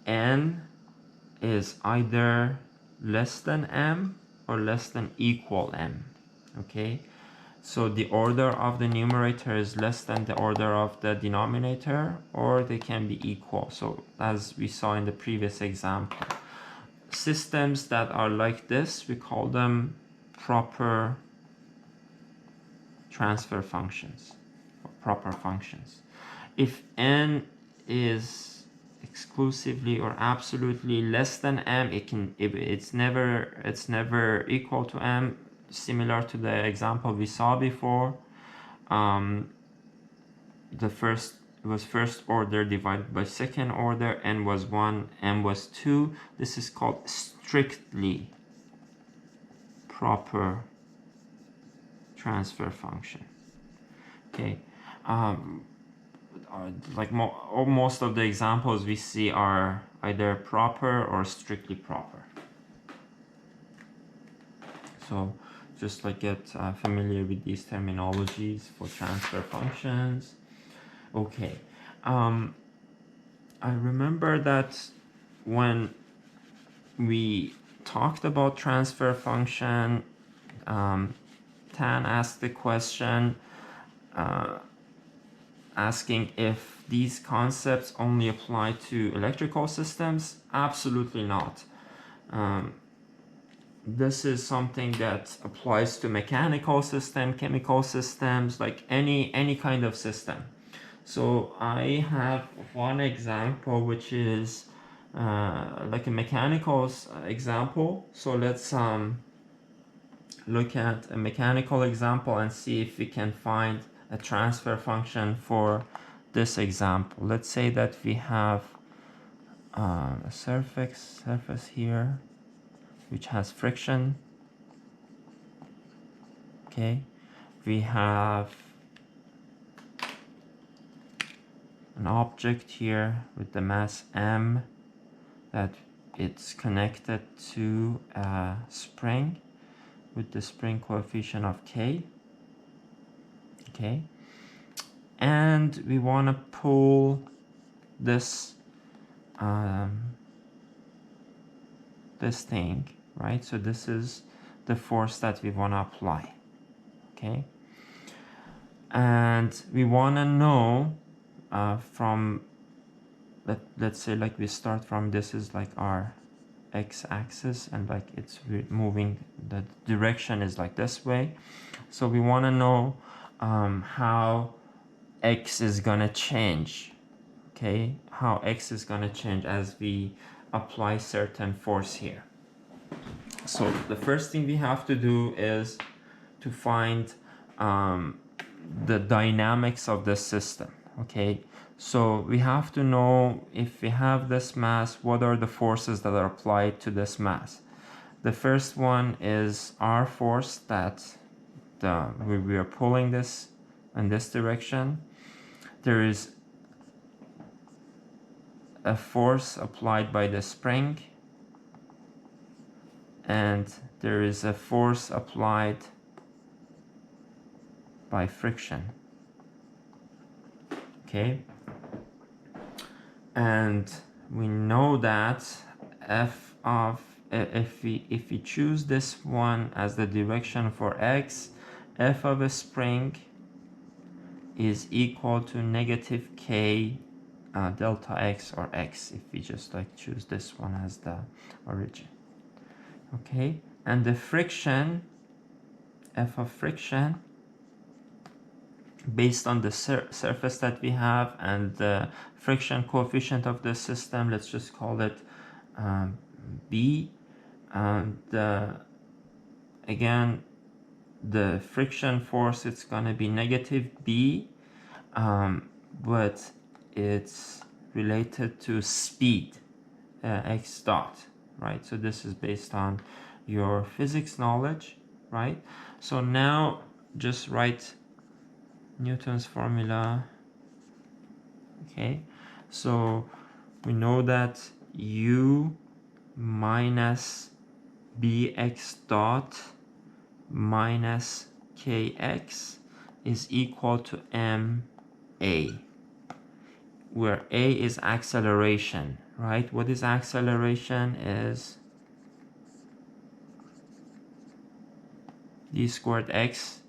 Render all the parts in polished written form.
n is either less than m or less than equal m. Okay, so the order of the numerator is less than the order of the denominator, or they can be equal. So as we saw in the previous example, systems that are like this, we call them proper transfer functions, or proper functions. If n is exclusively or absolutely less than m, it's never equal to m. Similar to the example we saw before, the first was first order divided by second order, n was 1, m was 2. This is called strictly proper transfer function. Okay, like most of the examples we see are either proper or strictly proper. So just like get familiar with these terminologies for transfer functions. Okay, I remember that when we talked about transfer function, Tan asked the question asking if these concepts only apply to electrical systems. Absolutely not. This is something that applies to mechanical system, chemical systems, like any kind of system. So I have one example which is like a mechanical example. So let's look at a mechanical example and see if we can find a transfer function for this example. Let's say that we have a surface here which has friction. Okay, we have an object here with the mass m that it's connected to a spring with the spring coefficient of k. Okay, and we want to pull this this thing, right? So this is the force that we want to apply. Okay, and we want to know from let's say like we start from, this is like our x-axis, and like it's moving, the direction is like this way. So we want to know how x is gonna change. Okay, how x is gonna change as we apply certain force here. So the first thing we have to do is to find the dynamics of the system. Okay, so we have to know, if we have this mass, what are the forces that are applied to this mass. The first one is our force, that we are pulling this in this direction. There is a force applied by the spring, and there is a force applied by friction. Okay, and we know that if we choose this one as the direction for x, f of a spring is equal to negative k delta x, or x, if we just like choose this one as the origin. Okay, and the friction, f of friction, based on the surface that we have and the friction coefficient of the system, let's just call it b. And again, the friction force, it's gonna be negative b, but it's related to speed, x dot, right? So this is based on your physics knowledge, right? So now just write Newton's formula. Okay, so we know that u minus bx dot minus kx is equal to ma. where A is acceleration, right? What is acceleration? Is d squared x,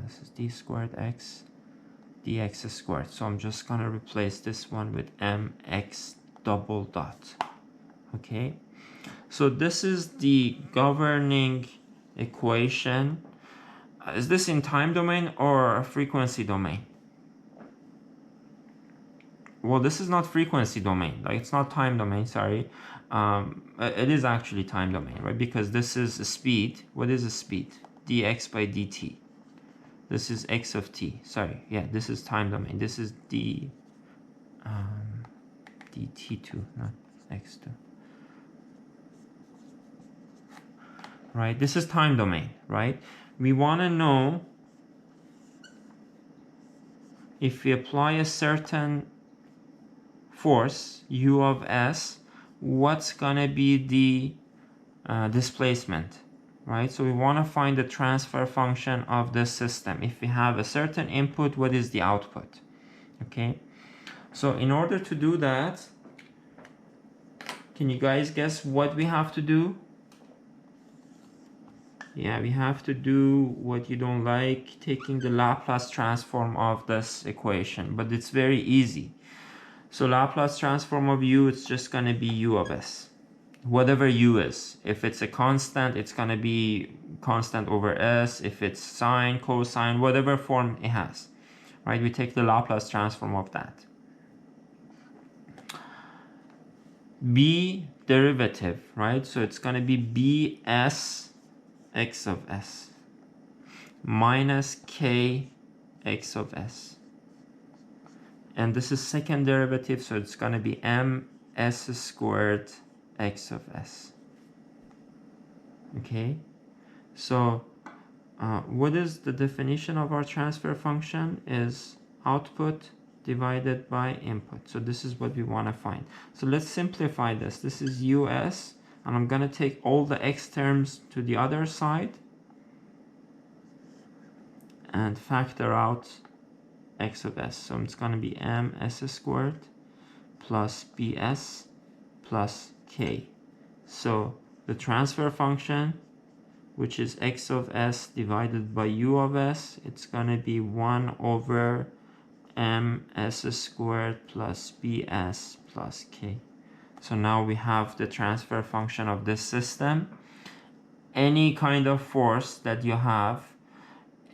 this is d squared x, dx squared. So I'm just gonna replace this one with mx double dot. Okay, so this is the governing equation. Is this in time domain or frequency domain? Well, this is not frequency domain, like it's not time domain, sorry. It is actually time domain, right? Because this is a speed. What is a speed? Dx by dt. This is x of t. Sorry, yeah, this is time domain. This is dt2, not x2. Right, this is time domain, right? We want to know if we apply a certain force, u of s, what's gonna be the displacement, right? So we want to find the transfer function of this system. If we have a certain input, what is the output? Okay, so in order to do that, can you guys guess what we have to do? Yeah, we have to do what you don't like, taking the Laplace transform of this equation, but it's very easy. So Laplace transform of u, it's just going to be u of s. Whatever u is. If it's a constant, it's going to be constant over s. If it's sine, cosine, whatever form it has. Right? We take the Laplace transform of that. B derivative, right? So it's going to be bs x of s minus k x of s. And this is second derivative, so it's going to be ms squared x of s. Okay, so what is the definition of our transfer function? Is output divided by input. So this is what we want to find. So let's simplify this. This is us, and I'm going to take all the x terms to the other side and factor out x of s. So it's going to be ms squared plus bs plus k. So the transfer function, which is x of s divided by u of s, it's going to be 1 over ms squared plus bs plus k. So now we have the transfer function of this system. Any kind of force that you have,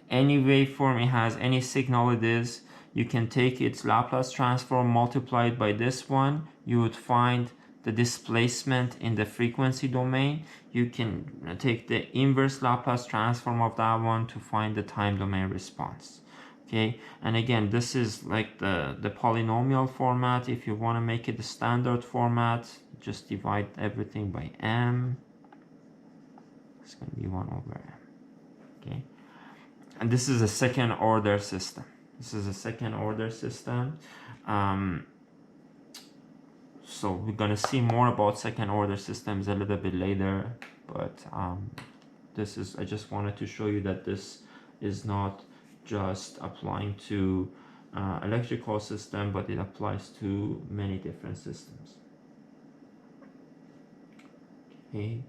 any waveform it has, any signal it is, you can take its Laplace transform multiplied by this one. You would find the displacement in the frequency domain. You can take the inverse Laplace transform of that one to find the time domain response. Okay, and again, this is like the polynomial format. If you want to make it the standard format, just divide everything by m. It's going to be 1 over m. Okay, and this is a second order system. This is a second order system. So we're going to see more about second order systems a little bit later, but this is, I just wanted to show you that this is not just applying to electrical system, but it applies to many different systems. Okay.